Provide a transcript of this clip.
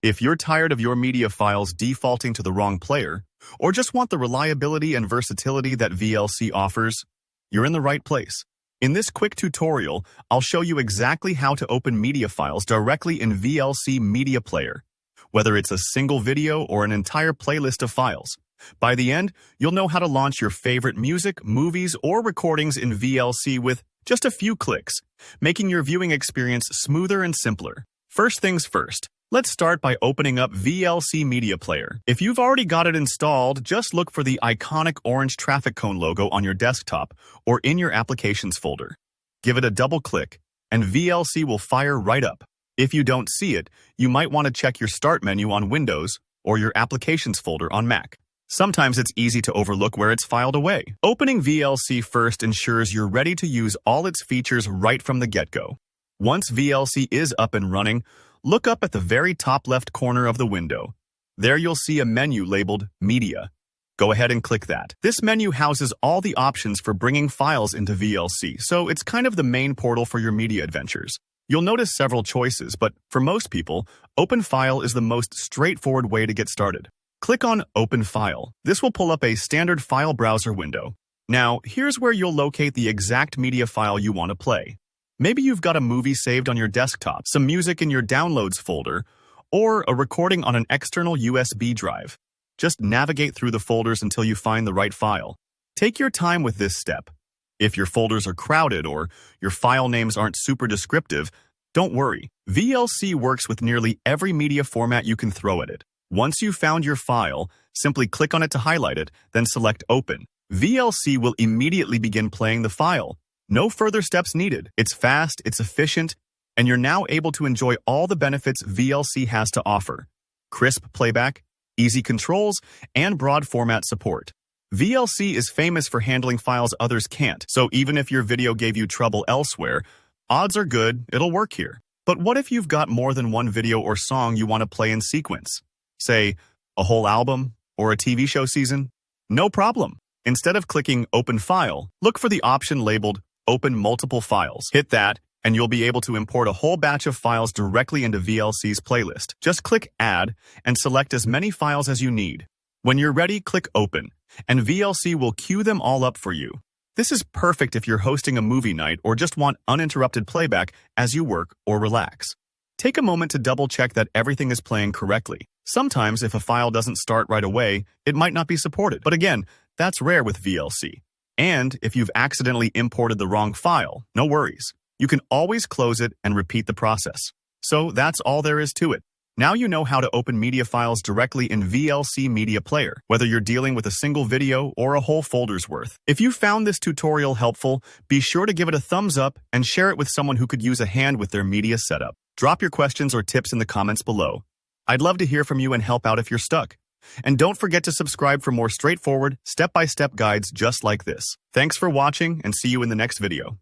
If you're tired of your media files defaulting to the wrong player, or just want the reliability and versatility that VLC offers, you're in the right place. In this quick tutorial, I'll show you exactly how to open media files directly in VLC Media Player, whether it's a single video or an entire playlist of files. By the end, you'll know how to launch your favorite music, movies, or recordings in VLC with just a few clicks, making your viewing experience smoother and simpler. First things first, let's start by opening up VLC Media Player. If you've already got it installed, just look for the iconic orange traffic cone logo on your desktop or in your Applications folder. Give it a double click, and VLC will fire right up. If you don't see it, you might want to check your Start menu on Windows or your Applications folder on Mac. Sometimes it's easy to overlook where it's filed away. Opening VLC first ensures you're ready to use all its features right from the get-go. Once VLC is up and running, look up at the very top left corner of the window. There you'll see a menu labeled Media. Go ahead and click that. This menu houses all the options for bringing files into VLC, so it's kind of the main portal for your media adventures. You'll notice several choices, but for most people, Open File is the most straightforward way to get started. Click on Open File. This will pull up a standard file browser window. Now, here's where you'll locate the exact media file you want to play. Maybe you've got a movie saved on your desktop, some music in your Downloads folder, or a recording on an external USB drive. Just navigate through the folders until you find the right file. Take your time with this step. If your folders are crowded or your file names aren't super descriptive, don't worry. VLC works with nearly every media format you can throw at it. Once you've found your file, simply click on it to highlight it, then select Open. VLC will immediately begin playing the file. No further steps needed. It's fast, it's efficient, and you're now able to enjoy all the benefits VLC has to offer. Crisp playback, easy controls, and broad format support. VLC is famous for handling files others can't, so even if your video gave you trouble elsewhere, odds are good it'll work here. But what if you've got more than one video or song you want to play in sequence? Say, a whole album or a TV show season? No problem. Instead of clicking Open File, look for the option labeled Open Multiple Files. Hit that, and you'll be able to import a whole batch of files directly into VLC's playlist. Just click Add and select as many files as you need. When you're ready, click Open, and VLC will queue them all up for you. This is perfect if you're hosting a movie night or just want uninterrupted playback as you work or relax. Take a moment to double-check that everything is playing correctly. Sometimes, if a file doesn't start right away, it might not be supported. But again, that's rare with VLC. And if you've accidentally imported the wrong file, no worries. You can always close it and repeat the process. So that's all there is to it. Now you know how to open media files directly in VLC Media Player, whether you're dealing with a single video or a whole folder's worth. If you found this tutorial helpful, be sure to give it a thumbs up and share it with someone who could use a hand with their media setup. Drop your questions or tips in the comments below. I'd love to hear from you and help out if you're stuck. And don't forget to subscribe for more straightforward, step-by-step guides just like this. Thanks for watching, and see you in the next video.